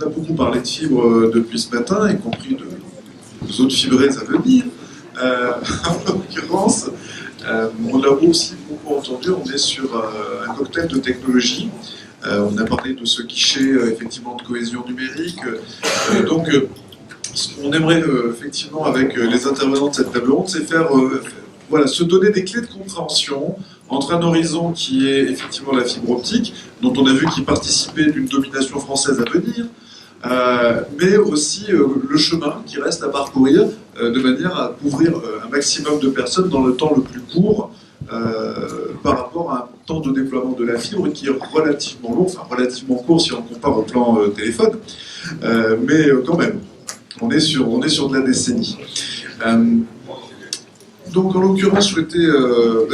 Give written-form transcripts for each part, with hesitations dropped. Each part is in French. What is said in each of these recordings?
a beaucoup parlé de fibre depuis ce matin, y compris de zones fibrées à venir. En l'occurrence, on l'a aussi beaucoup entendu, on est sur un cocktail de technologies. On a parlé de ce guichet effectivement de cohésion numérique. Donc, ce qu'on aimerait effectivement avec les intervenants de cette table ronde, c'est faire voilà, se donner des clés de compréhension entre un horizon qui est effectivement la fibre optique, dont on a vu qu'il participait d'une domination française à venir, mais aussi le chemin qui reste à parcourir de manière à couvrir un maximum de personnes dans le temps le plus court par rapport à un temps de déploiement de la fibre qui est relativement long, enfin relativement court si on compare au plan téléphone, mais quand même, on est sur de la décennie. Donc en l'occurrence, je souhaitais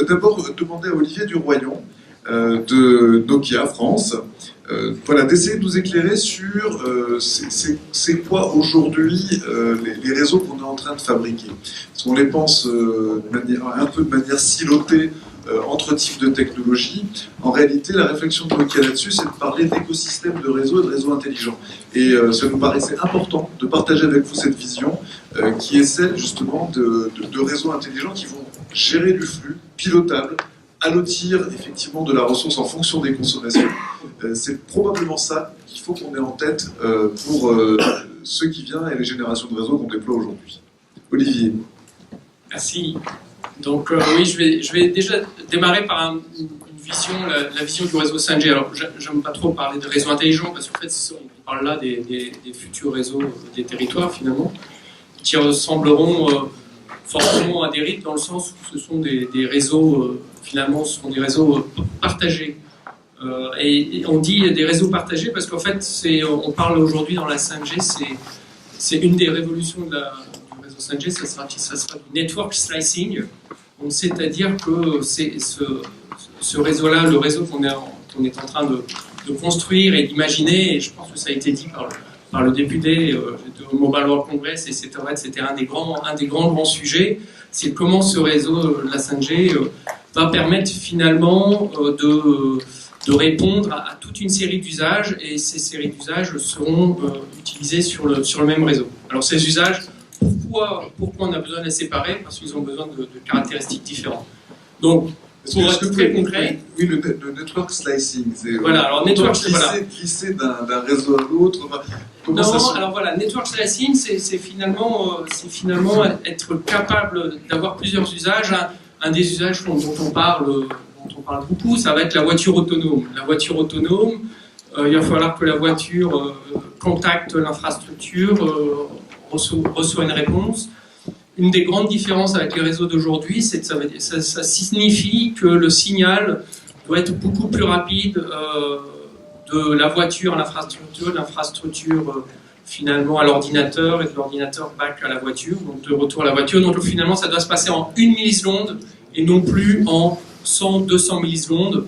d'abord demander à Olivier Duroyon de Nokia France, voilà, d'essayer de nous éclairer sur c'est quoi aujourd'hui les réseaux qu'on est en train de fabriquer. Parce qu'on les pense un peu de manière silotée entre types de technologies. En réalité, la réflexion de Nokia là-dessus, c'est de parler d'écosystème de réseaux et de réseaux intelligents. Et ça nous paraissait important de partager avec vous cette vision qui est celle justement de réseaux intelligents qui vont gérer du flux pilotable, allotir effectivement de la ressource en fonction des consommations. C'est probablement ça qu'il faut qu'on ait en tête pour ce qui vient et les générations de réseaux qu'on déploie aujourd'hui. Olivier. Merci. Donc oui, je vais déjà démarrer par une vision, la vision du réseau 5G. Alors, j'aime pas trop parler de réseau intelligent parce qu'en fait, on parle là des futurs réseaux des territoires finalement, qui ressembleront forcément à des RIP dans le sens où ce sont des réseaux, finalement, ce sont des réseaux partagés. Et on dit des réseaux partagés parce qu'en fait, on parle aujourd'hui dans la 5G, c'est une des révolutions du réseau 5G, ça sera du network slicing. Donc, c'est-à-dire que ce réseau-là, le réseau qu'on est en train de construire et d'imaginer, et je pense que ça a été dit par le député de Mobile World Congress, et c'était un des grands sujets, c'est comment ce réseau, la 5G, va permettre finalement de répondre à toute une série d'usages, et ces séries d'usages seront utilisés sur le même réseau. Alors ces usages, pourquoi on a besoin de les séparer? Parce qu'ils ont besoin de caractéristiques différentes. Donc, pour être très concret... Oui, le network slicing, c'est... Voilà, alors network slicing... Glisser d'un réseau à l'autre... Alors voilà, network slicing, c'est finalement être capable d'avoir plusieurs usages. Un des usages dont on parle beaucoup, ça va être la voiture autonome. La voiture autonome, il va falloir que la voiture contacte l'infrastructure, reçoit une réponse. Une des grandes différences avec les réseaux d'aujourd'hui, c'est que ça signifie que le signal doit être beaucoup plus rapide de la voiture à l'infrastructure, de l'infrastructure finalement à l'ordinateur, et de l'ordinateur back à la voiture, donc de retour à la voiture. Donc finalement, ça doit se passer en 1 milliseconde et non plus en 100, 200 millisecondes.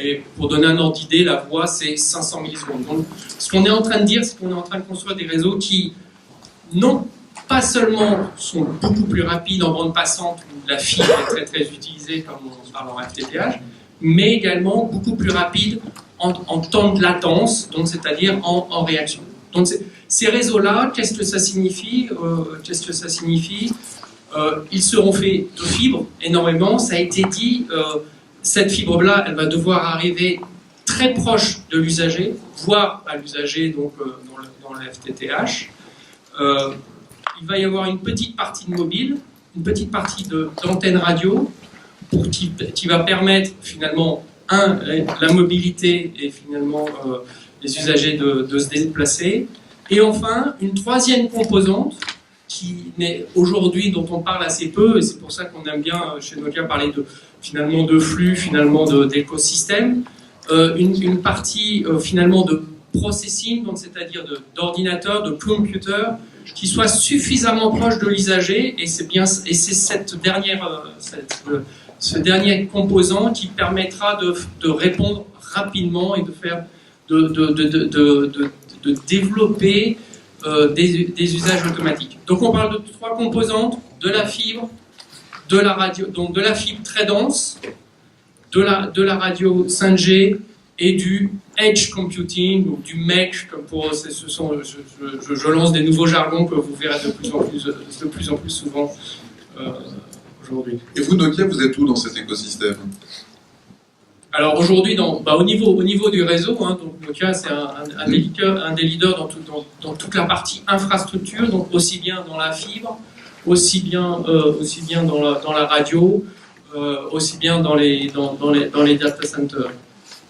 Et pour donner un ordre d'idée, la voix, c'est 500 millisecondes. Donc, ce qu'on est en train de dire, c'est qu'on est en train de construire des réseaux qui, non pas seulement sont beaucoup plus rapides en bande passante, où la fibre est très très utilisée, comme on parle en FTTH, mais également beaucoup plus rapides en temps de latence, donc c'est-à-dire en réaction. Donc ces réseaux-là, qu'est-ce que ça signifie? Ils seront faits de fibres énormément, ça a été dit. Cette fibre-là, elle va devoir arriver très proche de l'usager, voire à l'usager donc dans le FTTH. Il va y avoir une petite partie de mobile, une petite partie d'antenne radio, qui va permettre finalement la mobilité et finalement les usagers de se déplacer. Et enfin, une troisième composante qui n'est aujourd'hui, dont on parle assez peu, et c'est pour ça qu'on aime bien chez Nokia parler finalement de flux, finalement d'écosystème, une partie finalement de processing, donc c'est-à-dire d'ordinateur, de computer, qui soit suffisamment proche de l'usager, et c'est ce dernier composant qui permettra de répondre rapidement et de développer des usages automatiques. Donc on parle de 3 composantes: de la fibre, de la radio, donc de la fibre très dense, de la radio 5G et du edge computing, ou du mesh, comme pour, je lance des nouveaux jargons que vous verrez de plus en plus souvent aujourd'hui. Et vous, Nokia, vous êtes où dans cet écosystème? Alors aujourd'hui, au niveau du réseau, donc Nokia c'est un des leaders dans toute la partie infrastructure, donc aussi bien dans la fibre, aussi bien dans la radio, aussi bien dans les data centers.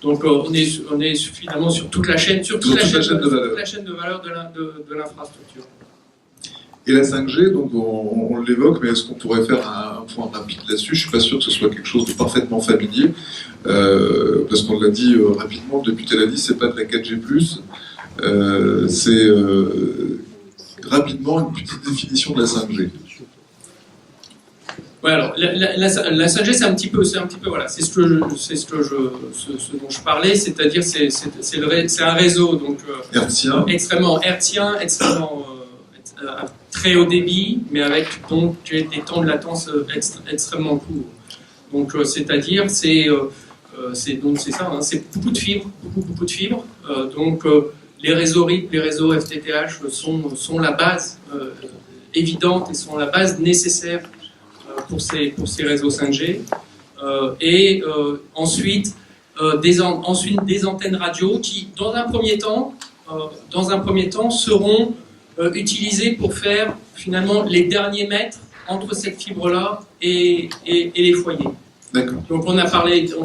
Donc on est finalement sur toute la chaîne, toute la chaîne de valeur de l'infrastructure. Et la 5G, donc on l'évoque, mais est-ce qu'on pourrait faire un point rapide là-dessus? Je suis pas sûr que ce soit quelque chose de parfaitement familier, parce qu'on l'a dit rapidement, depuis Teladi, c'est pas de la 4G+, c'est rapidement une petite définition de la 5G. Ouais, alors la 5G c'est un petit peu voilà, c'est ce dont je parlais, c'est-à-dire c'est un réseau donc hertzien, extrêmement hertzien, extrêmement très haut débit, mais avec donc des temps de latence extrêmement courts. Donc c'est-à-dire c'est ça, c'est beaucoup de fibres, beaucoup de fibres. Donc les réseaux RIP, les réseaux FTTH sont la base évidente et sont la base nécessaire pour ces réseaux 5G. Ensuite des antennes radio qui, dans un premier temps, seront utilisées pour faire finalement les derniers mètres entre cette fibre-là et les foyers. D'accord. Donc on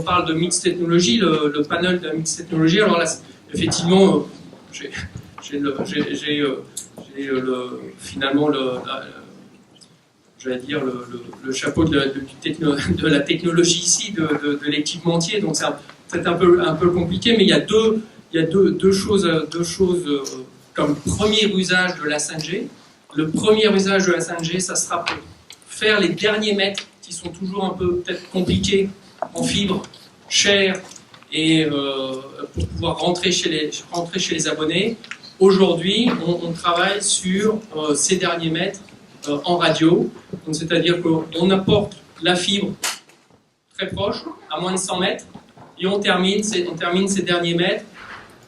parle de mix technologie, le panel de mix technologie. Alors là, effectivement, finalement j'allais dire le chapeau de la technologie ici, de l'équipementier. Donc c'est peut-être un peu compliqué, mais il y a deux choses comme premier usage de la 5G. Le premier usage de la 5G, ça sera pour faire les derniers mètres qui sont toujours un peu peut-être compliqués en fibre, chers, et pour pouvoir rentrer chez les abonnés. Aujourd'hui, on travaille sur ces derniers mètres en radio. Donc, c'est-à-dire qu'on apporte la fibre très proche, à moins de 100 mètres, et on termine ces derniers mètres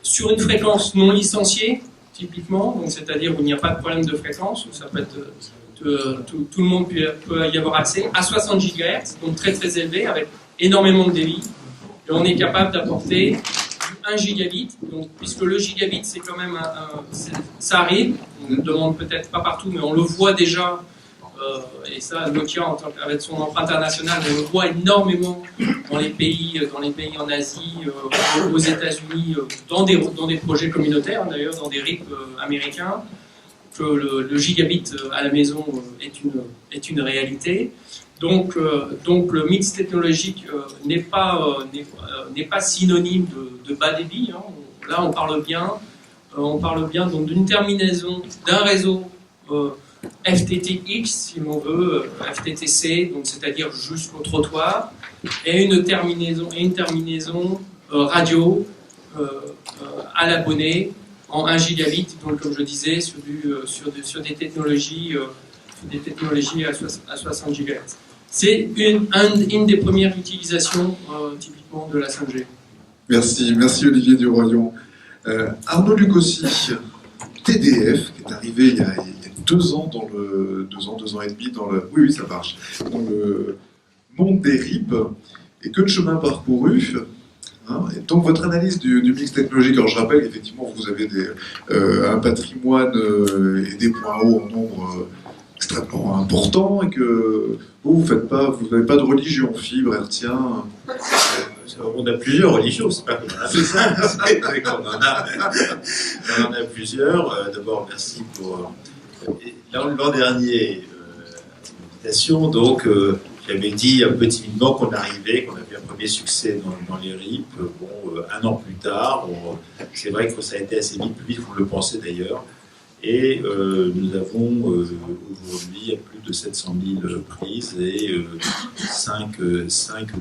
sur une fréquence non licenciée, typiquement, donc c'est-à-dire où il n'y a pas de problème de fréquence, où ça peut être, tout le monde peut y avoir accès, à 60 GHz, donc très très élevé, avec énormément de débit, et on est capable d'apporter du 1 gigabit, donc, puisque le gigabit c'est quand même ça arrive, on ne le demande peut-être pas partout, mais on le voit déjà, et ça Nokia avec son empreinte internationale, on le voit énormément dans les pays en Asie, aux États-Unis, dans des projets communautaires d'ailleurs, dans des RIP américains, que le gigabit à la maison est une réalité. Donc le mix technologique n'est pas synonyme de bas débit. Là on parle bien donc d'une terminaison d'un réseau FTTX, si l'on veut, FTTC, donc c'est-à-dire jusqu'au trottoir, et une terminaison radio à l'abonné en 1 gigabit, donc comme je disais, sur des technologies à 60 GHz. C'est une des premières utilisations typiquement de la 5G. Merci Olivier Duroyon. Arnaud Lucossi, TDF, qui est arrivé il y a 2 ans, 2 ans et demi, oui, ça marche, dans le monde des RIP, et que de chemin parcouru. Et donc votre analyse du mix technologique, alors je rappelle effectivement vous avez un patrimoine et des points hauts en nombre extrêmement important, et que vous n'avez pas de religion, fibre, hertzien. On a plusieurs religions, c'est pas qu'on en a fait ça, c'est vrai qu'on en a plusieurs. D'abord, merci pour l'an dernier l'invitation. Donc, j'avais dit un peu timidement qu'on arrivait, qu'on avait un premier succès dans les RIP. Bon, 1 an plus tard, c'est vrai que ça a été assez vite, plus vite qu'on le pensait d'ailleurs. Et nous avons aujourd'hui plus de 700 000 prises et 5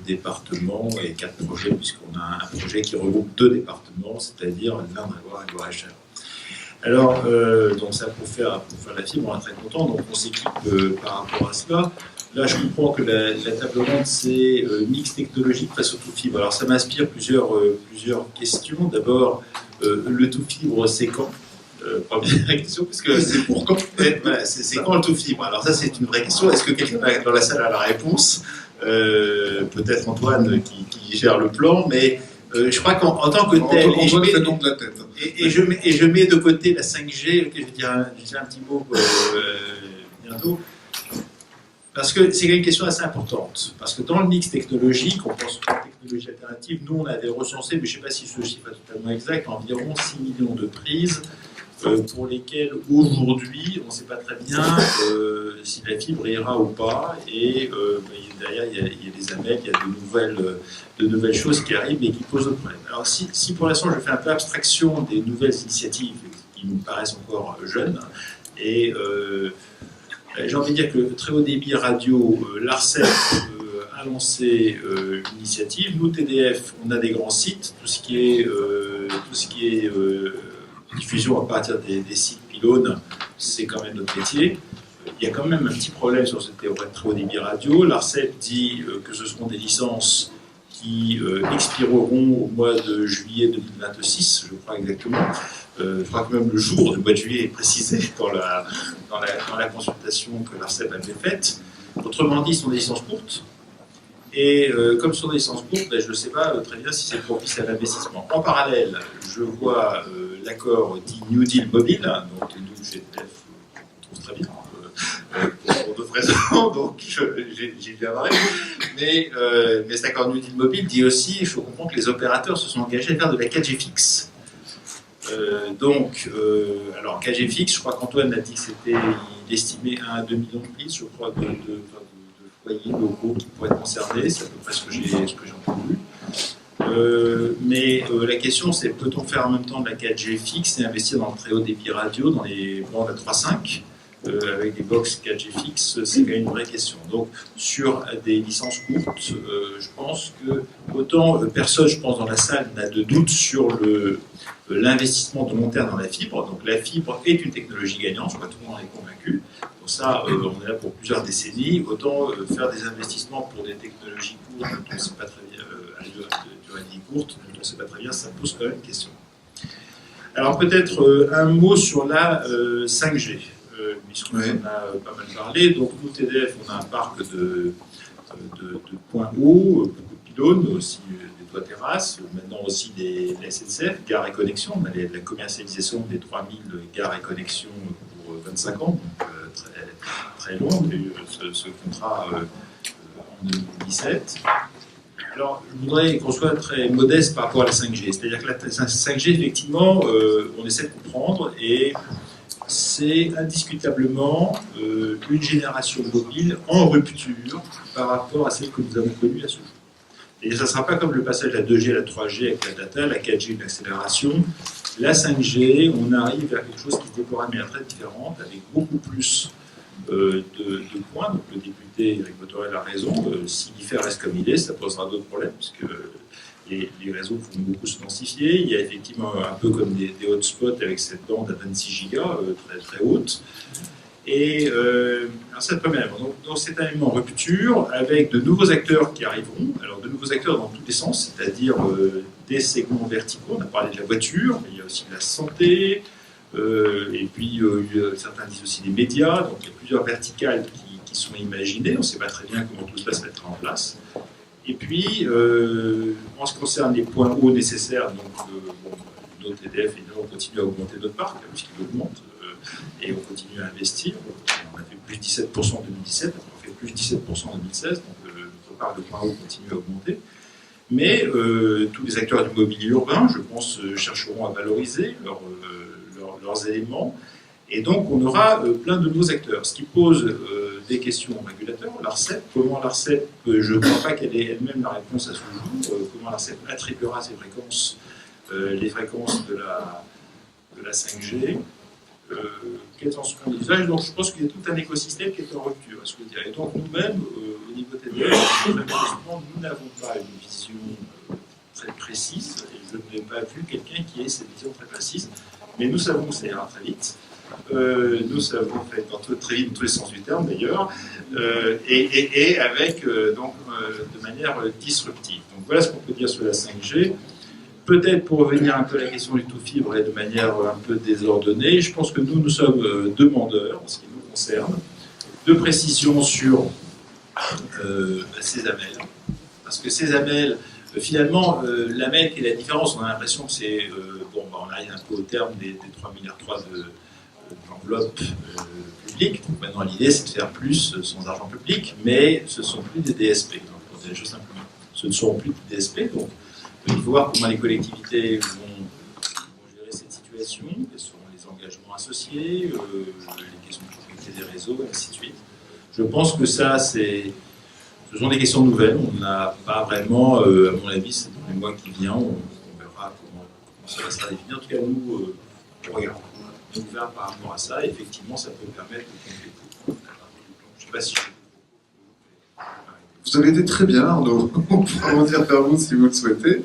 départements et 4 projets, puisqu'on a un projet qui regroupe 2 départements, c'est-à-dire l'Indre-et-Loire et Loir-et-Cher. Alors, donc ça pour faire la fibre, on est très content, donc on s'équipe par rapport à cela. là, je comprends que la table ronde, c'est mix technologique face au tout fibre. Alors, ça m'inspire plusieurs questions. D'abord, le tout fibre, c'est quand? Première question, parce que c'est pour quand? Voilà, c'est quand le tout fibre? Alors, ça, c'est une vraie question. Est-ce que quelqu'un dans la salle a la réponse? Peut-être Antoine qui gère le plan, mais je crois qu'en tant que tel, Antoine fait donc de la tête. Et je mets de côté la 5G, que je vais dire un petit mot bientôt, parce que c'est une question assez importante. Parce que dans le mix technologique, on pense aux technologies alternatives, nous on avait recensé, mais je ne sais pas si ce chiffre est totalement exact, environ 6 millions de prises pour lesquelles aujourd'hui on ne sait pas très bien si la fibre ira ou pas, et derrière il y a des AMEL, il y a de nouvelles choses qui arrivent et qui posent d'autres problèmes. Alors si pour l'instant je fais un peu abstraction des nouvelles initiatives qui me paraissent encore jeunes, et j'ai envie de dire que le très haut débit radio, l'ARCEP a lancé une initiative. Nous, TDF, on a des grands sites, tout ce qui est diffusion à partir des sites pylônes, c'est quand même notre métier. Il y a quand même un petit problème sur ce très haut débit radio. L'ARCEP dit que ce seront des licences qui expireront au mois de juillet 2026, je crois exactement. Je crois que même le jour du mois de juillet est précisé dans la consultation que l'ARCEP avait faite. Autrement dit, ce sont des licences courtes. Et comme ce sont des licences courtes, je ne sais pas très bien si c'est propice à l'investissement. En parallèle, je vois l'accord dit New Deal mobile, donc nous, chez TDF, on trouve très bien, pour d'autres raisons, donc j'y viendrai. Mais cet accord New Deal mobile dit aussi, il faut comprendre que les opérateurs se sont engagés à faire de la 4G fixe. Alors 4G fixe, je crois qu'Antoine a dit que il estimait 1 à 2 millions de prises, je crois, de foyers locaux qui pourraient être concernés, c'est à peu près ce que j'ai entendu. Mais la question, c'est peut-on faire en même temps de la 4G fixe et investir dans le très haut débit radio, dans les bandes à 3.5 avec des box 4G fixes, c'est quand même une vraie question. Donc, sur des licences courtes, je pense que autant personne, je pense, dans la salle n'a de doute sur l'investissement de long terme dans la fibre. Donc, la fibre est une technologie gagnante, je crois que tout le monde est convaincu. Donc ça, on est là pour plusieurs décennies. Autant faire des investissements pour des technologies courtes, dont on ne sait pas très bien, à durée de vie courte, dont on ne sait pas très bien, ça pose quand même une question. Alors, peut-être un mot sur la 5G. Puisqu'on en a pas mal parlé. Donc, nous, TDF, on a un parc de points hauts, beaucoup de pylônes, aussi des toits terrasses, maintenant aussi des SNCF, gares et connexions. On a la commercialisation des 3000 gares et connexions pour 25 ans, donc très long. Il y a eu ce contrat en 2017. Alors, je voudrais qu'on soit très modeste par rapport à la 5G. C'est-à-dire que la 5G, effectivement, on essaie de comprendre et c'est indiscutablement une génération mobile en rupture par rapport à celle que nous avons connue à ce jour. Et ça ne sera pas comme le passage de la 2G à la 3G avec la data, la 4G, une accélération. La 5G, on arrive vers quelque chose qui se déploiera de manière très différente, avec beaucoup plus de points. Donc le député Eric Botorel a raison. Si l'IFER reste comme il est, ça posera d'autres problèmes, puisque les réseaux vont beaucoup se densifier. Il y a effectivement un peu comme des hotspots avec cette bande à 26 gigas, très, très haute. Et alors c'est le premier élément. Donc c'est un élément en rupture avec de nouveaux acteurs qui arriveront. Alors de nouveaux acteurs dans tous les sens, c'est-à-dire des segments verticaux. On a parlé de la voiture, mais il y a aussi de la santé. Et puis certains disent aussi des médias. Donc il y a plusieurs verticales qui sont imaginées. On ne sait pas très bien comment tout cela se mettra en place. Et puis, en ce qui concerne les points hauts nécessaires, donc notre TDF, évidemment, on continue à augmenter notre parc, puisqu'il augmente, et on continue à investir. On a fait plus de 17% en 2017, après on fait plus de 17% en 2016, donc notre parc de points hauts continue à augmenter. Mais tous les acteurs du mobilier urbain, je pense, chercheront à valoriser leurs éléments. Et donc, on aura plein de nouveaux acteurs, ce qui pose des questions aux régulateurs. L'ARCEP, comment l'ARCEP, je ne crois pas qu'elle ait elle-même la réponse à ce jour, comment l'ARCEP attribuera ces fréquences, les fréquences de la 5G, quels en seront les usages. Donc, je pense qu'il y a tout un écosystème qui est en rupture, à ce que dire. Et donc, nous-mêmes, au niveau TDF, nous n'avons pas une vision très précise, et je n'ai pas vu quelqu'un qui ait cette vision très précise, mais nous savons que ça ira très vite. Nous savons, très vite dans tous les sens du terme d'ailleurs, et avec de manière disruptive. Donc voilà ce qu'on peut dire sur la 5G. Peut-être pour revenir un peu à la question du tout fibre et de manière un peu désordonnée, je pense que nous sommes demandeurs, en ce qui nous concerne, de précision sur ces AML. Parce que ces AML, finalement, l'AML qui est la différence, on a l'impression que c'est... on arrive un peu au terme des 3,3 milliards d'enveloppes publiques. Donc maintenant, l'idée, c'est de faire plus sans argent public, mais ce ne sont plus des DSP. Donc, pour dire les choses simplement, ce ne seront plus des DSP. Donc, il faut voir comment les collectivités vont gérer cette situation, quels seront les engagements associés, les questions de propriété des réseaux, et ainsi de suite. Je pense que ça, ce sont des questions nouvelles. On n'a pas vraiment, à mon avis, c'est dans les mois qui viennent, on verra comment ça va se définir. En tout cas, nous, on regarde. On est ouvert par rapport à ça. Et effectivement, ça peut permettre de compléter. Je ne sais pas si Vous avez été très bien, Arnaud. On pourra revenir vers vous si vous le souhaitez.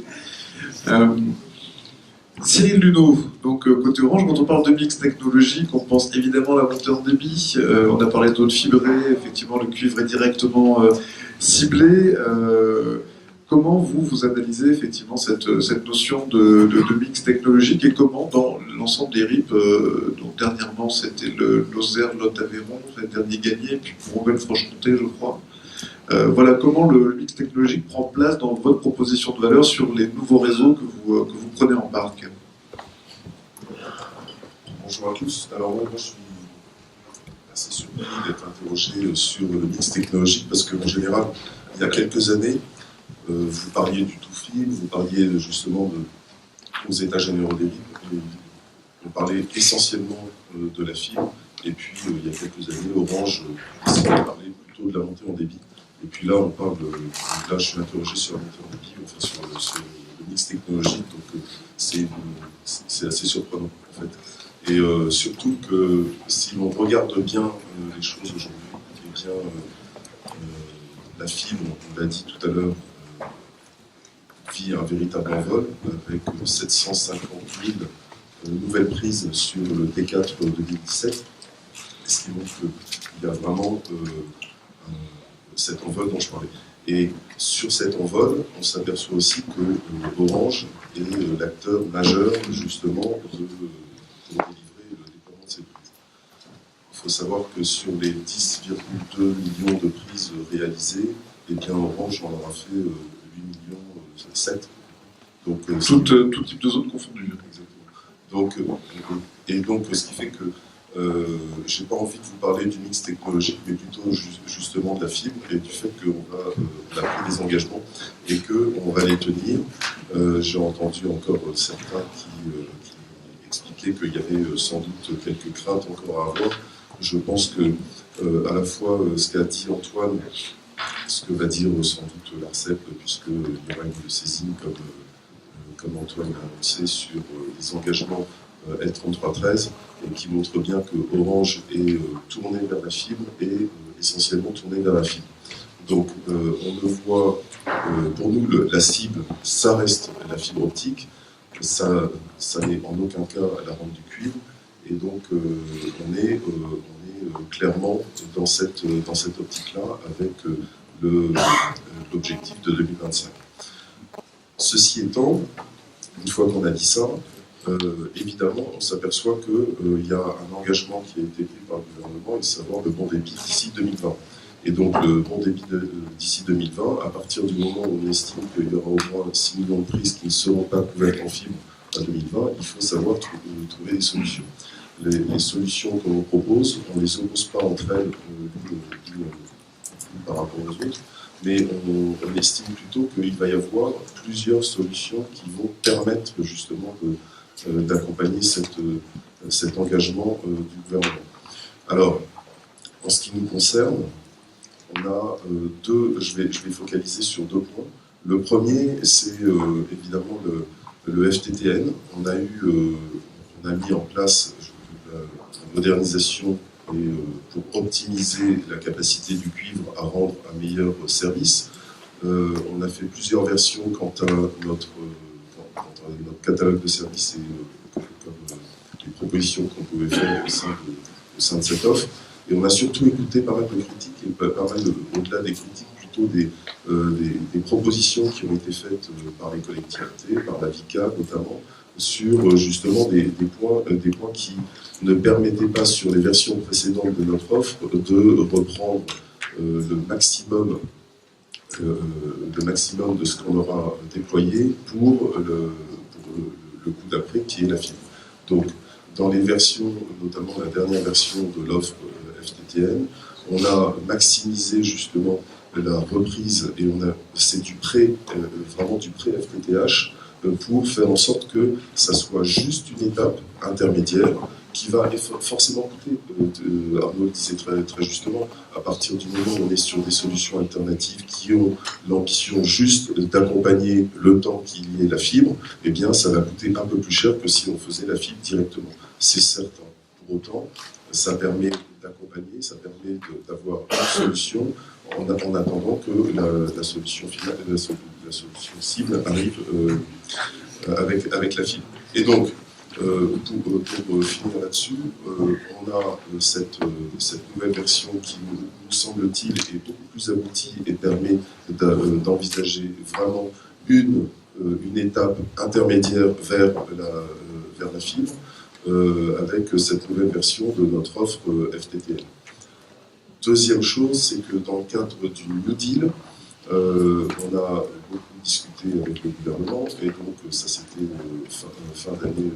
Cyril Luneau, donc côté Orange, quand on parle de mix technologique, on pense évidemment à la montée en débit. On a parlé d'autres fibrés, effectivement, le cuivre est directement ciblé. Comment vous analysez effectivement cette notion de mix technologique et comment, dans l'ensemble des RIP, donc dernièrement c'était le Lozère, Lot-Aveyron, le dernier gagné, puis Bourgogne-Franche-Comté, je crois. Voilà comment le mix technologique prend place dans votre proposition de valeur sur les nouveaux réseaux que vous prenez en parc. Bonjour à tous. Alors moi je suis assez surpris d'être interrogé sur le mix technologique parce qu'en général, il y a quelques années, vous parliez du tout fibre, vous parliez justement aux états généraux des RIP, on parlait essentiellement de la fibre, et puis il y a quelques années, Orange parlait plutôt de la montée en débit. Et puis là, on parle là, je suis interrogé sur la montée en débit, enfin sur le mix technologique, donc c'est assez surprenant en fait. Et surtout que si on regarde bien les choses aujourd'hui, eh bien la fibre, on l'a dit tout à l'heure, vit un véritable envol avec 750 000 nouvelles prises sur le T4 2017, ce qui montre qu'il y a vraiment cet envol dont je parlais. Et sur cet envol, on s'aperçoit aussi que Orange est l'acteur majeur justement pour délivrer le déploiement de ces prises. Il faut savoir que sur les 10,2 millions de prises réalisées, eh bien Orange en aura fait 8 millions 7. Donc, tout type de zone confondue. Exactement. Donc, ce qui fait que je n'ai pas envie de vous parler du mix technologique, mais plutôt justement de la fibre et du fait qu'on a pris des engagements et qu'on va les tenir. J'ai entendu encore certains qui expliquaient qu'il y avait sans doute quelques craintes encore à avoir. Je pense que à la fois ce qu'a dit Antoine, ce que va dire sans doute l'ARCEP, puisqu'il y aura une saisine comme Antoine l'a annoncé sur les engagements L3313, et qui montre bien que Orange est tourné vers la fibre et essentiellement tourné vers la fibre. Donc on le voit, pour nous la cible, ça reste la fibre optique, ça n'est en aucun cas la rampe du cuivre, et donc on est clairement dans cette optique-là avec l'objectif de 2025. Ceci étant, une fois qu'on a dit ça, évidemment, on s'aperçoit qu'il y a un engagement qui a été pris par le gouvernement, et savoir le bon débit d'ici 2020. Et donc, le bon débit d'ici 2020, à partir du moment où on estime qu'il y aura au moins 6 millions de prises qui ne seront pas couvertes en fibre à 2020, il faut savoir trouver des solutions. Les solutions que l'on propose, on ne les oppose pas entre elles par rapport aux autres, mais on estime plutôt qu'il va y avoir plusieurs solutions qui vont permettre justement d'accompagner cet engagement du gouvernement. Alors, en ce qui nous concerne, on a je vais focaliser sur 2 points. Le premier, c'est évidemment le FTTN. On a mis en place la modernisation et pour optimiser la capacité du cuivre à rendre un meilleur service. On a fait plusieurs versions quant à notre catalogue de services et comme les propositions qu'on pouvait faire au sein de cette offre. Et on a surtout écouté pas mal de critiques, et pas mal, au-delà des critiques, plutôt des propositions qui ont été faites par les collectivités, par la VICA notamment, sur justement des points qui ne permettaient pas sur les versions précédentes de notre offre de reprendre le maximum de ce qu'on aura déployé pour le coup d'après qui est la fibre. Donc, dans les versions, notamment la dernière version de l'offre FTTN, on a maximisé justement la reprise et c'est du prêt, vraiment du prêt FTTH pour faire en sorte que ça soit juste une étape intermédiaire qui va forcément coûter, Arnaud le disait très justement, à partir du moment où on est sur des solutions alternatives qui ont l'ambition juste d'accompagner le temps qu'il y ait la fibre, eh bien ça va coûter un peu plus cher que si on faisait la fibre directement. C'est certain. Pour autant, ça permet d'accompagner, ça permet d'avoir une solution en attendant que la solution finale, la solution cible arrive avec la fibre. Et donc, pour finir là-dessus, on a cette nouvelle version qui, nous semble-t-il, est beaucoup plus aboutie et permet d'envisager vraiment une étape intermédiaire vers la fibre, avec cette nouvelle version de notre offre FTTN. Deuxième chose, c'est que dans le cadre du New Deal, on a beaucoup discuté avec le gouvernement, et donc ça c'était fin d'année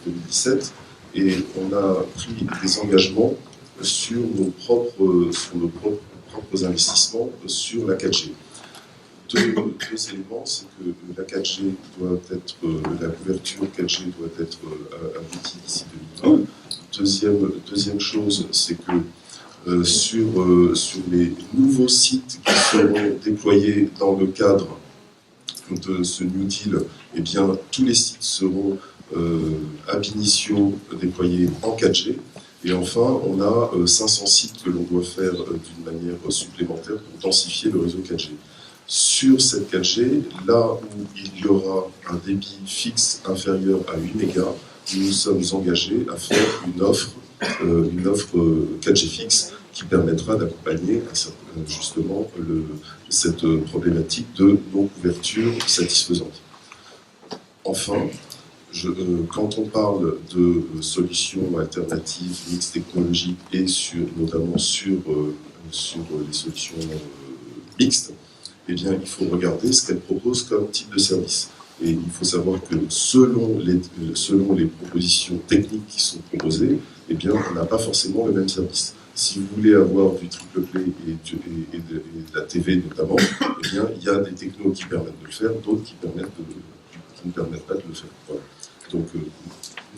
2017, et on a pris des engagements sur nos propres investissements sur la 4G. Deux éléments, c'est que la 4G doit être, la couverture 4G doit être aboutie d'ici 2020. Deuxième chose, c'est que sur les nouveaux sites qui seront déployés dans le cadre de ce New Deal, eh bien, tous les sites seront ab initio déployés en 4G. Et enfin, on a 500 sites que l'on doit faire d'une manière supplémentaire pour densifier le réseau 4G. Sur cette 4G, là où il y aura un débit fixe inférieur à 8 mégas, nous sommes engagés à faire une offre 4G fixe qui permettra d'accompagner justement cette problématique de non-couverture satisfaisante. Enfin, quand on parle de solutions alternatives, mixtes technologiques et notamment sur les solutions mixtes, eh bien, il faut regarder ce qu'elles proposent comme type de service. Et il faut savoir que selon les propositions techniques qui sont proposées, eh bien, on n'a pas forcément le même service. Si vous voulez avoir du triple play et de la TV notamment, eh bien, il y a des technos qui permettent de le faire, d'autres qui ne permettent pas de le faire. Voilà. Donc,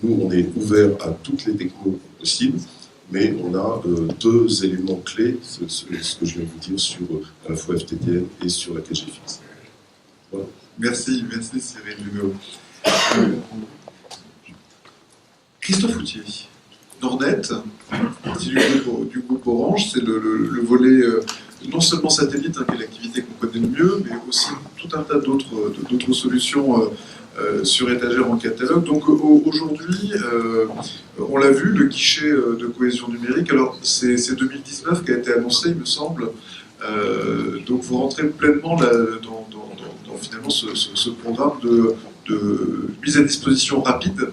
nous, on est ouvert à toutes les technos possibles, mais on a deux éléments clés, ce que je viens de vous dire, sur à la fois FTTN et sur la 4G fixe. Voilà. Merci Cyril Lumeau. Christophe Houtier, Nordnet, du groupe Orange, c'est le volet non seulement satellite, qui est l'activité qu'on connaît le mieux, mais aussi tout un tas d'autres solutions sur étagère en catalogue. Donc aujourd'hui, on l'a vu, le guichet de cohésion numérique, alors c'est 2019 qui a été annoncé, il me semble. Donc vous rentrez pleinement dans finalement ce programme de mise à disposition rapide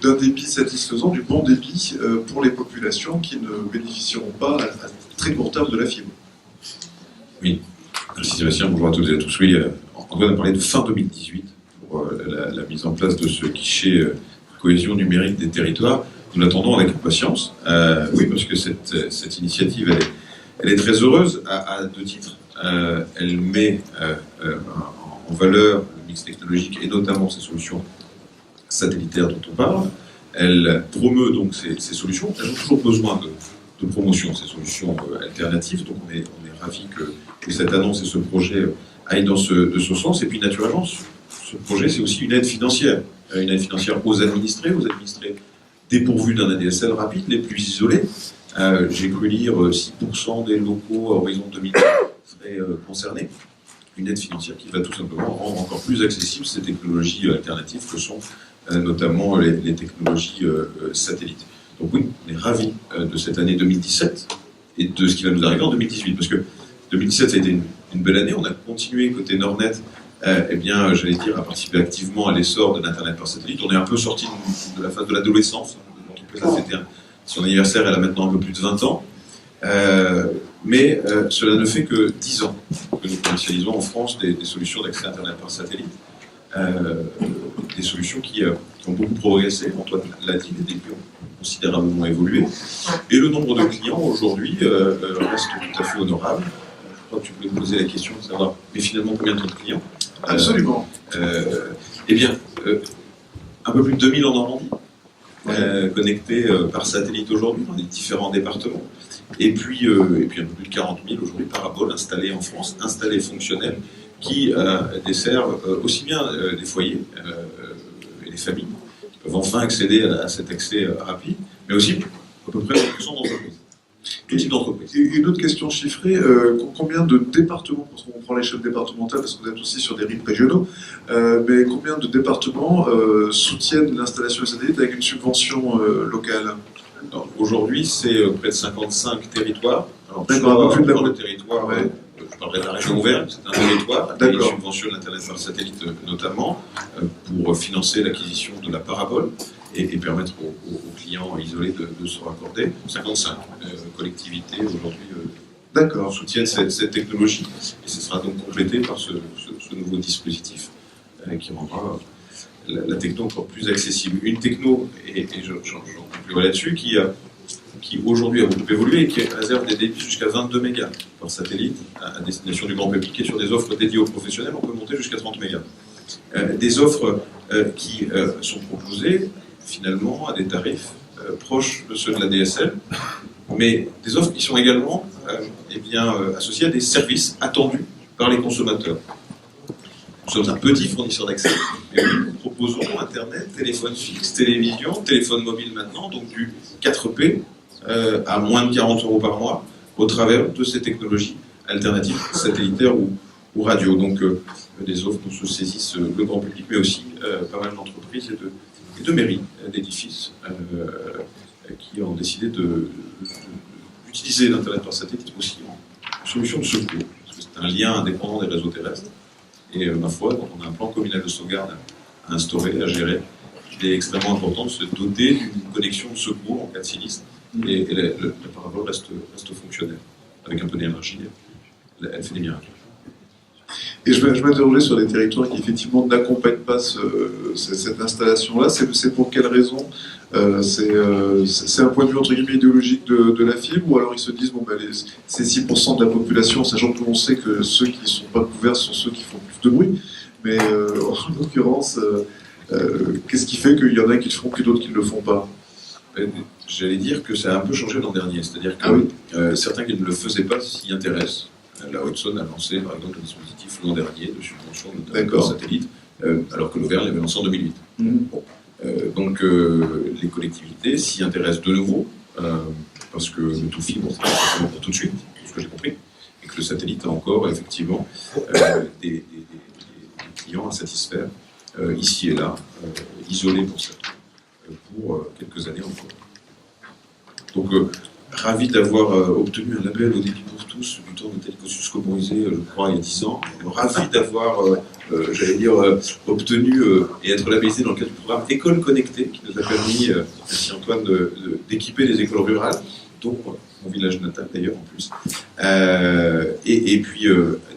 d'un débit satisfaisant, du bon débit pour les populations qui ne bénéficieront pas à très court terme de la fibre. Oui, merci Sébastien, bonjour à toutes et à tous. Oui, Antoine a parlé de fin 2018 pour la mise en place de ce guichet cohésion numérique des territoires. Nous l'attendons avec impatience, oui, parce que cette initiative, elle est très heureuse à deux titres. Elle met en valeur le mix technologique et notamment ces solutions satellitaires dont on parle. Elle promeut donc ces solutions. Elles ont toujours besoin de promotion, ces solutions alternatives. Donc on est ravis que cette annonce et ce projet aillent dans ce sens. Et puis naturellement, ce projet, c'est aussi une aide financière aux administrés dépourvus d'un ADSL rapide, les plus isolés. J'ai cru lire 6% des locaux à horizon 2020 seraient concernés. Une aide financière qui va tout simplement rendre encore plus accessibles ces technologies alternatives que sont notamment les technologies satellites. Donc oui, on est ravis de cette année 2017 et de ce qui va nous arriver en 2018. Parce que 2017, ça a été une belle année. On a continué côté Nordnet, eh bien, j'allais dire, à participer activement à l'essor de l'Internet par satellite. On est un peu sorti de la phase de l'adolescence. L'entreprise a fêté son anniversaire, elle a maintenant un peu plus de 20 ans. Mais cela ne fait que 10 ans que nous commercialisons en France des solutions d'accès Internet par satellite. Des solutions qui ont beaucoup progressé. Antoine l'a dit, les débits ont considérablement évolué. Et le nombre de clients aujourd'hui reste tout à fait honorable. Je crois que tu voulais me poser la question de savoir, mais finalement, combien de clients Absolument. Eh bien, un peu plus de 2000 en Normandie, connectés par satellite aujourd'hui dans les différents départements. Et puis un peu plus de 40 000 aujourd'hui paraboles installées en France, installées fonctionnelles, qui desservent aussi bien les foyers et les familles, qui peuvent enfin accéder à cet accès rapide, mais aussi à peu près 100% d'entreprises. Tout type d'entreprise. Et une autre question chiffrée, combien de départements, parce qu'on prend l'échelle départementale, parce que vous êtes aussi sur des rythmes régionaux, mais combien de départements soutiennent l'installation de satellites avec une subvention locale? Aujourd'hui, c'est près de 55 territoires. Alors, D'accord, un peu plus de la dans le territoire, ouais. je parlerai de la région ouverte, c'est un territoire qui subventionne l'Internet par satellite notamment pour financer l'acquisition de la parabole et permettre aux clients isolés de se raccorder. 55 collectivités aujourd'hui soutiennent cette technologie et ce sera donc complété par ce nouveau dispositif qui rendra la techno encore plus accessible. Une techno, et j'en conclurai là-dessus, qui aujourd'hui a beaucoup évolué et qui réserve des débits jusqu'à 22 mégas par satellite à destination du grand public, et sur des offres dédiées aux professionnels, on peut monter jusqu'à 30 mégas. Des offres qui sont proposées finalement à des tarifs proches de ceux de la DSL, mais des offres qui sont également associées à des services attendus par les consommateurs. Nous sommes un petit fournisseur d'accès, mais nous proposons Internet, téléphone fixe, télévision, téléphone mobile maintenant, donc du 4P à moins de 40 € par mois, au travers de ces technologies alternatives, satellitaires ou radio. Donc des offres dont se saisissent le grand public, mais aussi pas mal d'entreprises et de mairies, d'édifices, qui ont décidé d'utiliser l'Internet par satellite aussi en solution de secours, parce que c'est un lien indépendant des réseaux terrestres. Et ma foi, quand on a un plan communal de sauvegarde à instaurer, à gérer, il est extrêmement important de se doter d'une connexion de secours en cas de sinistre. Et la parabole reste fonctionnelle. Avec un peu d'énergie, elle fait des miracles. Et je m'interrogeais sur les territoires qui effectivement n'accompagnent pas cette installation-là. C'est pour quelle raison? C'est un point de vue entre guillemets idéologique de la fibre, ou alors ils se disent bon ben c'est 6% de la population, sachant que l'on sait que ceux qui ne sont pas couverts sont ceux qui font plus de bruit. Mais en l'occurrence, qu'est-ce qui fait qu'il y en a qui le font puis d'autres qui ne le font pas? J'allais dire que ça a un peu changé l'an dernier, c'est-à-dire que certains qui ne le faisaient pas s'y intéressent. La Haute-Saône a lancé par exemple un dispositif l'an dernier de subvention de satellite, alors que l'Auvergne l'avait lancé en 2008. Bon. Donc les collectivités s'y intéressent de nouveau, parce que le tout fibre, c'est pas forcément pour tout de suite, c'est ce que j'ai compris, et que le satellite a encore effectivement des clients à satisfaire, ici et là, isolés pour certains, pour quelques années encore. Donc ravi d'avoir obtenu un label au débit pour tous du temps de Télécosus Comorisé, je crois, il y a 10 ans. Ravi d'avoir, obtenu et être labellisé dans le cadre du programme École Connectée, qui nous a permis, merci Antoine, d'équiper les écoles rurales, dont mon village natal d'ailleurs en plus. Et puis,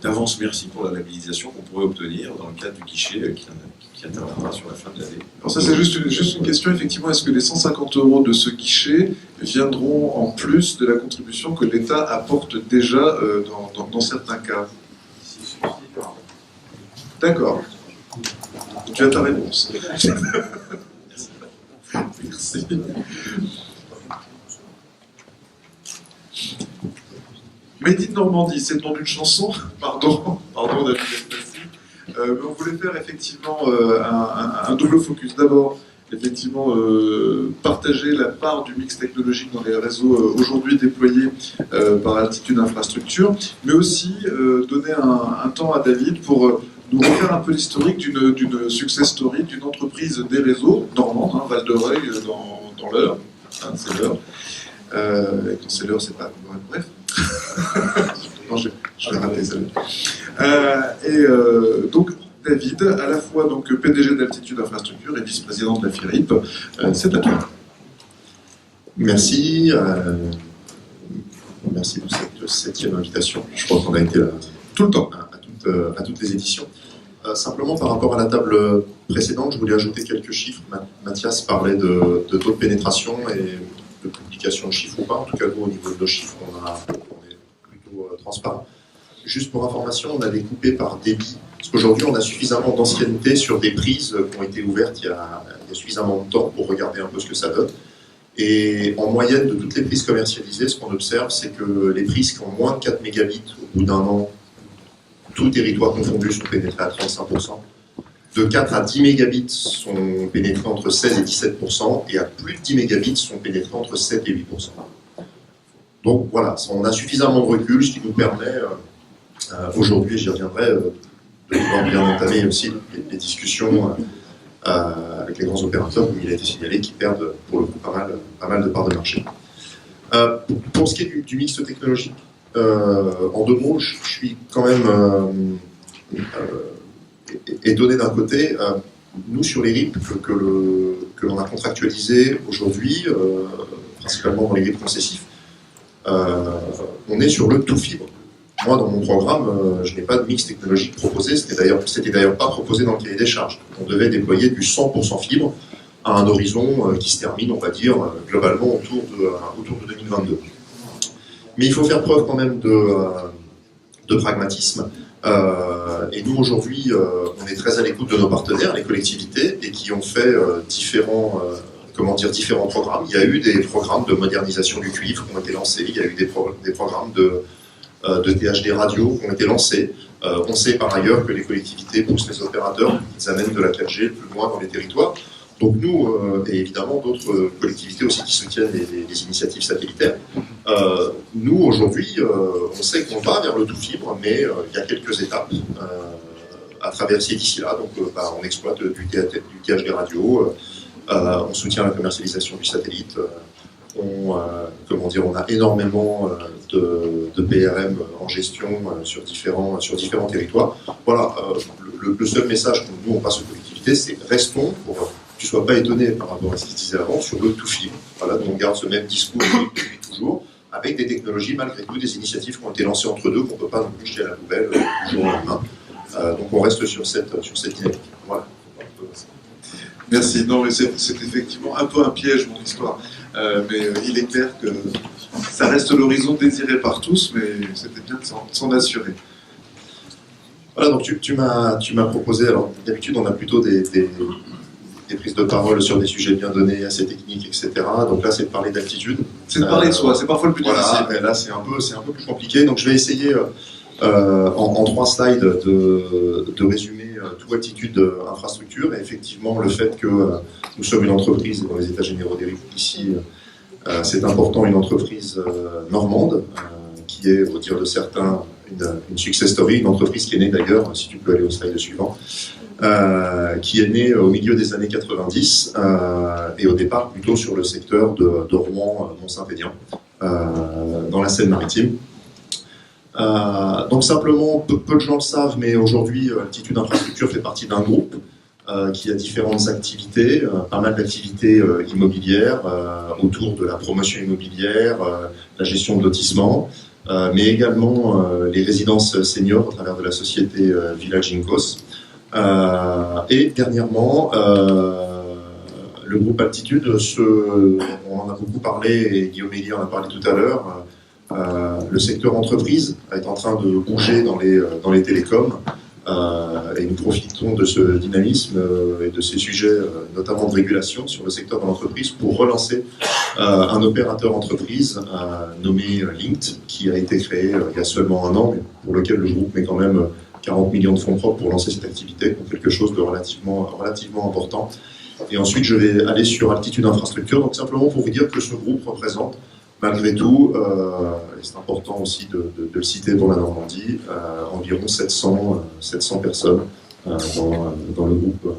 d'avance, merci pour la labellisation qu'on pourrait obtenir dans le cadre du guichet qui interviendra sur la fin de l'année. Alors ça c'est juste une question, effectivement, est-ce que les 150 € de ce guichet viendront en plus de la contribution que l'État apporte déjà dans certains cas? D'accord. Tu as ta réponse. Merci. Made in Normandie, c'est le nom d'une chanson. Pardon David. On voulait faire effectivement un double focus. D'abord, effectivement, partager la part du mix technologique dans les réseaux aujourd'hui déployés par Altitude Infrastructure, mais aussi donner un temps à David pour nous refaire un peu l'historique d'une success story d'une entreprise des réseaux normande, Val de Reuil, dans l'Eure, c'est l'Eure, Quand c'est l'heure, c'est pas... Bref. Non, je vais rater celle-là. Donc, David, à la fois donc, PDG d'Altitude Infrastructure et vice-président de la FIRIP, c'est à toi. Merci. Merci pour cette 7e invitation. Je crois qu'on a été là Tout le temps. À toutes les éditions. Simplement, par rapport à la table précédente, je voulais ajouter quelques chiffres. Mathias parlait de taux de pénétration et de publication de chiffres ou pas. En tout cas, nous, au niveau de nos chiffres, on est plutôt transparent. Juste pour information, on a découpé par débit, parce qu'aujourd'hui, on a suffisamment d'ancienneté sur des prises qui ont été ouvertes il y a suffisamment de temps pour regarder un peu ce que ça donne. Et en moyenne, de toutes les prises commercialisées, ce qu'on observe, c'est que les prises qui ont moins de 4 mégabits au bout d'un an, tout territoire confondu, sont pénétrés à 35%. De 4 à 10 mégabits sont pénétrés entre 16 et 17%, et à plus de 10 mégabits sont pénétrés entre 7 et 8%. Donc voilà, on a suffisamment de recul, ce qui nous permet, aujourd'hui, j'y reviendrai, de pouvoir bien entamer aussi les discussions avec les grands opérateurs, comme il a été signalé, qui perdent pour le coup pas mal de parts de marché. Pour ce qui est du mix technologique, en 2 mots, je suis quand même étonné d'un côté. Nous, sur les RIP que l'on a contractualisé aujourd'hui, principalement dans les RIP concessifs, on est sur le tout fibre. Moi, dans mon programme, je n'ai pas de mix technologique proposé. C'était d'ailleurs pas proposé dans le cahier des charges. On devait déployer du 100% fibre à un horizon qui se termine, on va dire, globalement autour de 2022. Mais il faut faire preuve quand même de pragmatisme. Et nous, aujourd'hui, on est très à l'écoute de nos partenaires, les collectivités, et qui ont fait différents programmes. Il y a eu des programmes de modernisation du cuivre qui ont été lancés. Il y a eu des programmes de THD radio qui ont été lancés. On sait par ailleurs que les collectivités poussent les opérateurs, qu'ils amènent de la 4G plus loin dans les territoires. Donc nous, et évidemment d'autres collectivités aussi qui soutiennent les initiatives satellitaires, nous aujourd'hui, on sait qu'on va vers le tout fibre, mais il y a quelques étapes à traverser d'ici là. Donc on exploite du THD radio, on soutient la commercialisation du satellite, on a énormément de PRM en gestion sur différents territoires. Voilà, le seul message que nous on passe aux collectivités, c'est restons pour que tu ne sois pas étonné par rapport à ce qui se disait avant sur le tout fibre. Voilà, donc on garde ce même discours depuis toujours, avec des technologies malgré tout, des initiatives qui ont été lancées entre deux, qu'on ne peut pas non plus jeter à la poubelle du jour au lendemain. Donc on reste sur cette dynamique. Voilà. Merci. Non, mais c'est effectivement un peu un piège, mon histoire. Mais il est clair que ça reste l'horizon désiré par tous, mais c'était bien de s'en assurer. Voilà, donc tu m'as proposé, alors d'habitude on a plutôt des prises de parole sur des sujets bien donnés, assez techniques, etc. Donc là c'est de parler d'altitude. C'est de parler de soi, c'est parfois le plus difficile. Mais là c'est un peu plus compliqué, donc je vais essayer en 3 slides de résumer tout Altitude Infrastructure, et effectivement le fait que nous sommes une entreprise, dans les états généraux des RIP ici, c'est important, une entreprise normande, qui est, au dire de certains, une success story, une entreprise qui est née d'ailleurs, si tu peux aller au slide suivant, qui est née au milieu des années 90, et au départ plutôt sur le secteur de Rouen, Mont-Saint-Aignan, dans la Seine-Maritime. Donc simplement, peu de gens le savent, mais aujourd'hui, Altitude Infrastructure fait partie d'un groupe qui a différentes activités, pas mal d'activités immobilières autour de la promotion immobilière, la gestion de lotissement, mais également les résidences seniors à travers de la société Village Incos. Et dernièrement, le groupe Altitude, on en a beaucoup parlé, et Guillaume Mélier en a parlé tout à l'heure, le secteur entreprise est en train de bouger dans les télécoms, et nous profitons de ce dynamisme et de ces sujets, notamment de régulation sur le secteur de l'entreprise, pour relancer un opérateur entreprise nommé Linked, qui a été créé il y a seulement 1 an, mais pour lequel le groupe met quand même 40 millions de fonds propres pour lancer cette activité, donc quelque chose de relativement important. Et ensuite, je vais aller sur Altitude Infrastructure, donc simplement pour vous dire que ce groupe représente, malgré tout, et c'est important aussi de le citer pour la Normandie, environ 700 personnes dans le groupe.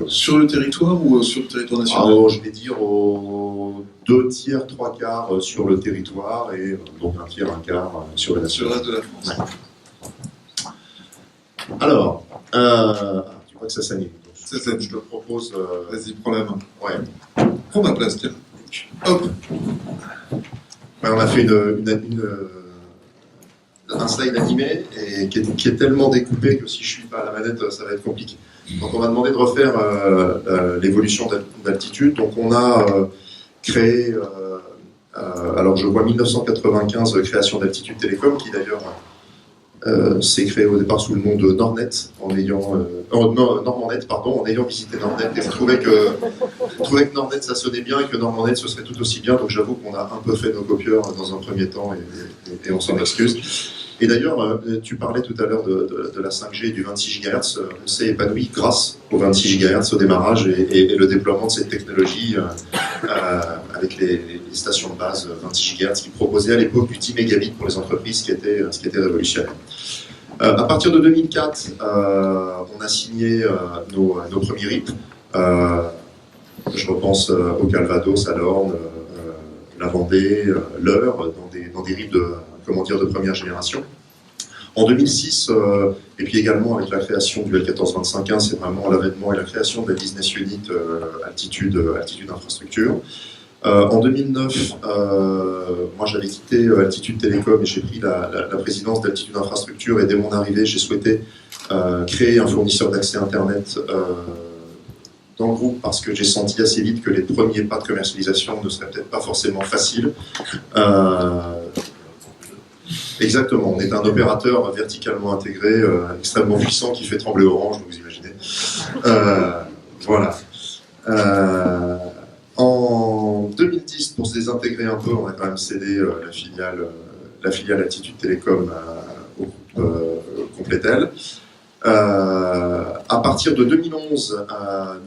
Sur le territoire ou sur le territoire national? Alors, je vais dire au 2 tiers, 3 quarts sur le territoire et donc 1 tiers, 1 quart sur le Sur le national. reste de la France. Alors, tu vois que ça s'anime. Ça s'anime. Je te propose. Vas-y, prends la main. Ouais. Prends ma place, tiens. Hop. Ouais, on a fait un slide animé et qui est tellement découpé que si je suis pas à la manette, ça va être compliqué. Donc on m'a demandé de refaire l'évolution d'altitude. Donc on a créé, alors je vois 1995 création d'Altitude Télécom, qui d'ailleurs s'est créé au départ sous le nom de Nordnet, Normandnet, pardon, en ayant visité Nordnet, et on trouvait que Nordnet ça sonnait bien et que Normandnet ce serait tout aussi bien, donc j'avoue qu'on a un peu fait nos copieurs dans un premier temps et on s'en excuse. Et d'ailleurs, tu parlais tout à l'heure de la 5G et du 26 GHz, on s'est épanoui grâce au 26 GHz au démarrage et le déploiement de cette technologie avec les stations de base 26 GHz qui proposaient à l'époque du 10 mégabits pour les entreprises, ce qui était révolutionnaire. À partir de 2004, on a signé nos premiers RIP. Je repense au Calvados, à l'Orne, la Vendée, l'Eure, dans des RIP de première génération. En 2006, et puis également avec la création du L1425.1, c'est vraiment l'avènement et la création de la business unit Altitude Infrastructure. En 2009, moi j'avais quitté Altitude Télécom et j'ai pris la présidence d'Altitude Infrastructure, et dès mon arrivée, j'ai souhaité créer un fournisseur d'accès Internet dans le groupe, parce que j'ai senti assez vite que les premiers pas de commercialisation ne seraient peut-être pas forcément faciles. Exactement, on est un opérateur verticalement intégré, extrêmement puissant, qui fait trembler Orange, donc vous imaginez. Voilà. En 2010, pour se désintégrer un peu, on a quand même cédé la filiale Altitude Télécom au groupe Completel. À partir de 2011,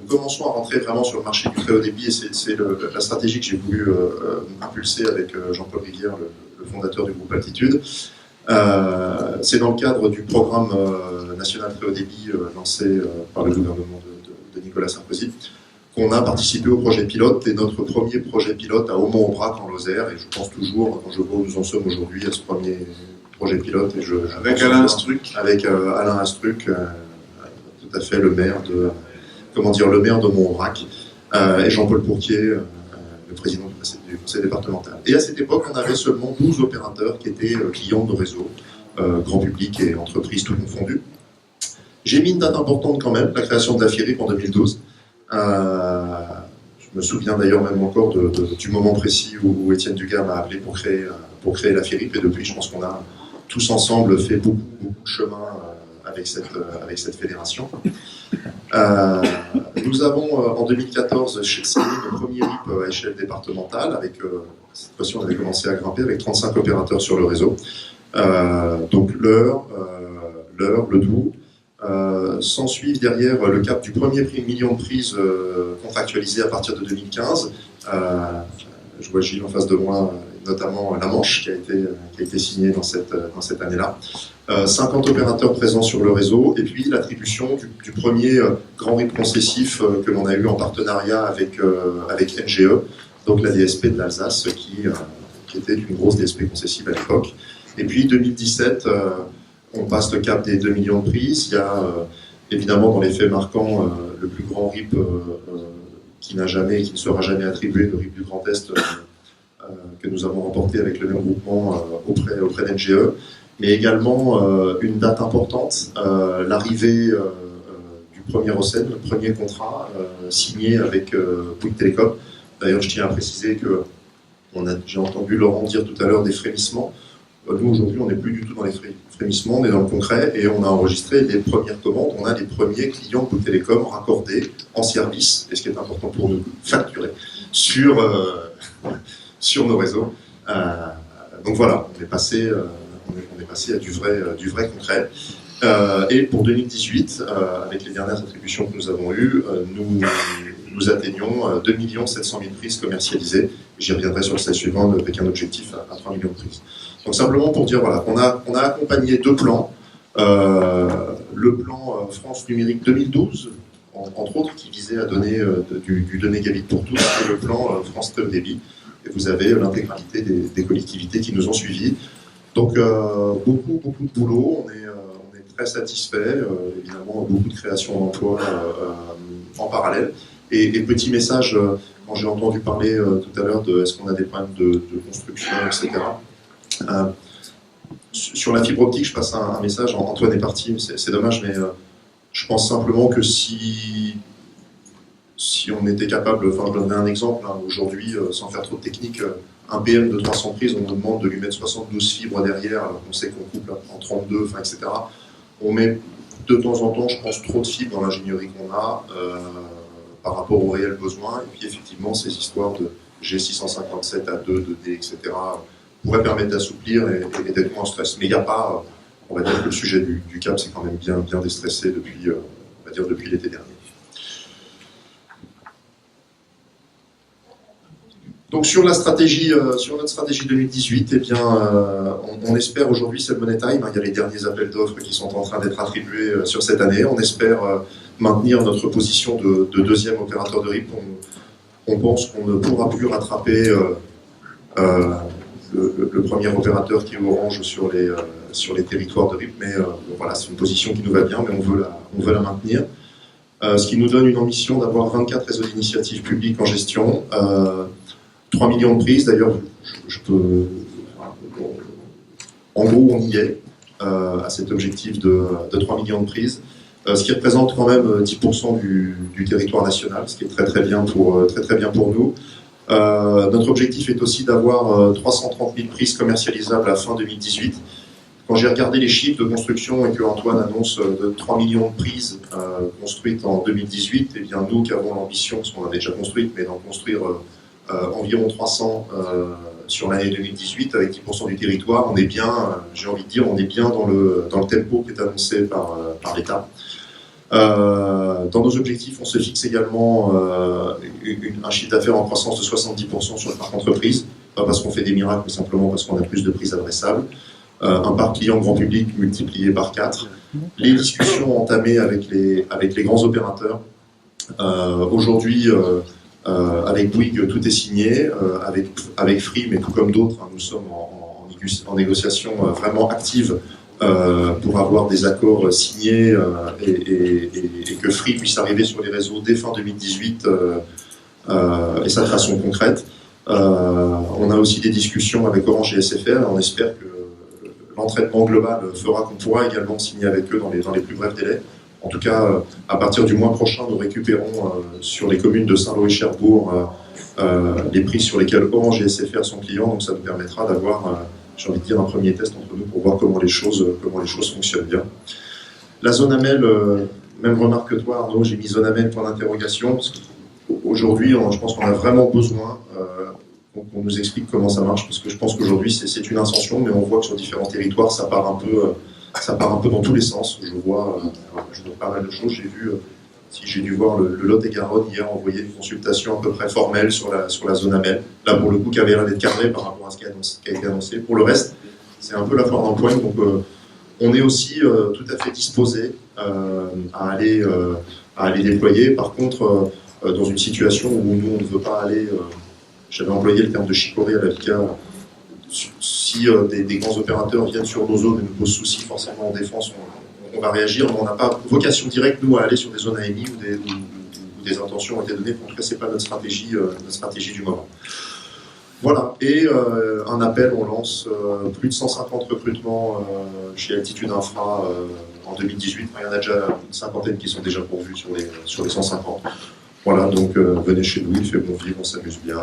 nous commençons à rentrer vraiment sur le marché du très haut débit, et c'est la stratégie que j'ai voulu impulser avec Jean-Paul Rivière, le fondateur du groupe Altitude. C'est dans le cadre du programme national très haut débit lancé par le gouvernement de Nicolas Sarkozy qu'on a participé au projet pilote, et notre premier projet pilote à Aumont-Aubrac en Lozère, et je pense toujours, quand je vois où nous en sommes aujourd'hui, à ce premier projet pilote. Avec Alain Astruc. Avec Alain Astruc, tout à fait le maire de Aumont-Aubrac, et Jean-Paul Pourquier, le président du conseil départemental. Et à cette époque, on avait seulement 12 opérateurs qui étaient clients de nos réseaux, grand public et entreprises tout confondues. J'ai mis une date importante quand même, la création de la FIRIP en 2012. Je me souviens d'ailleurs même encore du moment précis où Étienne Dugas m'a appelé pour créer la FIRIP, et depuis, je pense qu'on a tous ensemble fait beaucoup de chemin avec cette fédération. Nous avons en 2014 signé le premier RIP à échelle départementale, avec cette fois-ci on avait commencé à grimper avec 35 opérateurs sur le réseau. Donc l'Eure, le Doubs. S'en suivent derrière le cap du premier million de prises contractualisées à partir de 2015. Je vois Gilles en face de moi, notamment la Manche qui a été signée dans cette année-là. 50 opérateurs présents sur le réseau, et puis l'attribution du premier grand RIP concessif que l'on a eu en partenariat avec NGE, donc la DSP de l'Alsace, qui était une grosse DSP concessive à l'époque. Et puis 2017, on passe le cap des 2 millions de prises. Il y a évidemment dans les faits marquants le plus grand RIP qui n'a jamais et qui ne sera jamais attribué, le RIP du Grand Est, que nous avons remporté avec le même groupement auprès d'NGE, mais également une date importante, l'arrivée du premier OSEN, le premier contrat signé avec Bouygues Télécom. D'ailleurs, je tiens à préciser que j'ai entendu Laurent dire tout à l'heure des frémissements. Nous, aujourd'hui, on n'est plus du tout dans les frémissements, on est dans le concret, et on a enregistré les premières commandes, on a les premiers clients de Bouygues Télécom raccordés en service, et ce qui est important pour nous, facturés, sur nos réseaux. Donc voilà, on est passé à du vrai concret. Et pour 2018, avec les dernières attributions que nous avons eues, nous atteignons 2 700 000 prises commercialisées. J'y reviendrai sur le slide suivant avec un objectif à 3 millions de prises. Donc simplement pour dire, voilà, on a accompagné 2 plans. Le plan France Numérique 2012, entre autres, qui visait à donner du 2 mégabits pour tous, et le plan France Très Haut Débit, et vous avez l'intégralité des collectivités qui nous ont suivis. Donc beaucoup de boulot, on est très satisfait, évidemment beaucoup de création d'emplois en parallèle. Et petit message, quand j'ai entendu parler tout à l'heure de est-ce qu'on a des problèmes de construction, etc. Sur la fibre optique, je passe un message, Antoine est parti, c'est dommage, mais je pense simplement que si on était capable, enfin je donnerai un exemple, hein, aujourd'hui, sans faire trop de technique, un PM de 300 prises, on nous demande de lui mettre 72 fibres derrière, alors qu'on sait qu'on coupe en 32, enfin, etc. On met de temps en temps, je pense, trop de fibres dans l'ingénierie qu'on a par rapport aux réels besoins, et puis effectivement, ces histoires de G657 A2, 2D, etc., pourraient permettre d'assouplir et d'être moins en stress. Mais il n'y a pas, on va dire que le sujet du câble, c'est quand même bien déstressé depuis, on va dire, depuis l'été dernier. Donc sur la stratégie, sur notre stratégie 2018, eh bien, on espère aujourd'hui, c'est le Money Time, hein, il y a les derniers appels d'offres qui sont en train d'être attribués sur cette année. On espère maintenir notre position de deuxième opérateur de RIP. On pense qu'on ne pourra plus rattraper le premier opérateur qui est Orange sur les territoires de RIP, mais voilà, c'est une position qui nous va bien, mais on veut la maintenir. Ce qui nous donne une ambition d'avoir 24 réseaux d'initiatives publiques en gestion. 3 millions de prises, d'ailleurs, en gros, on y est, à cet objectif de 3 millions de prises, ce qui représente quand même 10% du territoire national, ce qui est très bien pour nous. Notre objectif est aussi d'avoir 330 000 prises commercialisables à fin 2018. Quand j'ai regardé les chiffres de construction et que Antoine annonce de 3 millions de prises construites en 2018, eh bien nous qui avons l'ambition, parce qu'on avait déjà construite, mais d'en construire environ 300 sur l'année 2018 avec 10% du territoire, on est bien, j'ai envie de dire, on est bien dans le tempo qui est annoncé par l'État. Dans nos objectifs, on se fixe également un chiffre d'affaires en croissance de 70% sur le parc entreprise, pas parce qu'on fait des miracles, mais simplement parce qu'on a plus de prises adressables. Un parc client grand public multiplié par 4. Les discussions entamées avec les grands opérateurs. Aujourd'hui, avec Bouygues, tout est signé. Avec Free, mais tout comme d'autres, hein, nous sommes en négociation vraiment active pour avoir des accords signés et que Free puisse arriver sur les réseaux dès fin 2018 et ça de façon concrète. On a aussi des discussions avec Orange et SFR. On espère que l'entraînement global fera qu'on pourra également signer avec eux dans les plus brefs délais. En tout cas, à partir du mois prochain, nous récupérons sur les communes de Saint-Lô et Cherbourg les prix sur lesquels Orange et SFR sont clients. Donc ça nous permettra d'avoir, j'ai envie de dire, un premier test entre nous pour voir comment les choses fonctionnent bien. La zone AMEL, même remarque que toi Arnaud, j'ai mis zone AMEL point d'interrogation, parce qu'aujourd'hui, je pense qu'on a vraiment besoin qu'on nous explique comment ça marche, parce que je pense qu'aujourd'hui c'est une ascension, mais on voit que sur différents territoires ça part un peu dans tous les sens. Je vois pas mal de choses. J'ai dû voir le Lot-et-Garonne hier envoyer une consultation à peu près formelle sur la zone AMEL. Là, pour le coup, qui avait l'air d'être cadré par rapport à ce qui a été annoncé. Pour le reste, c'est un peu la foire d'empoigne. Donc, on est aussi tout à fait disposé à aller déployer. Par contre, dans une situation où nous, on ne veut pas aller... J'avais employé le terme de chicorée à la VICA. Si des grands opérateurs viennent sur nos zones et nous posent souci, forcément en défense, on va réagir, mais on n'a pas vocation directe, nous, à aller sur des zones AMI où des intentions ont été données. En tout cas, ce n'est pas notre stratégie du moment. Voilà, et un appel, on lance plus de 150 recrutements chez Altitude Infra en 2018. Il y en a déjà une cinquantaine qui sont déjà pourvus sur les 150. Voilà, donc venez chez nous, il fait bon vivre, on s'amuse bien.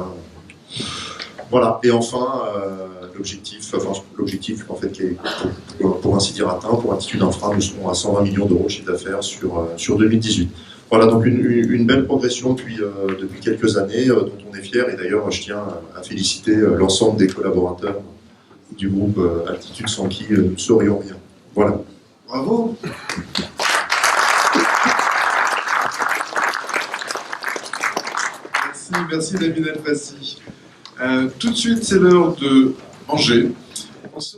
Voilà, et enfin, l'objectif en fait, qui est pour ainsi dire atteint, pour Altitude Infra, nous serons à 120 millions d'euros de chiffre d'affaires sur 2018. Voilà, donc une belle progression depuis quelques années, dont on est fiers, et d'ailleurs, je tiens à féliciter l'ensemble des collaborateurs du groupe Altitude, sans qui nous ne serions rien. Voilà. Bravo. Merci David Elfassi. Tout de suite, c'est l'heure de manger. On se...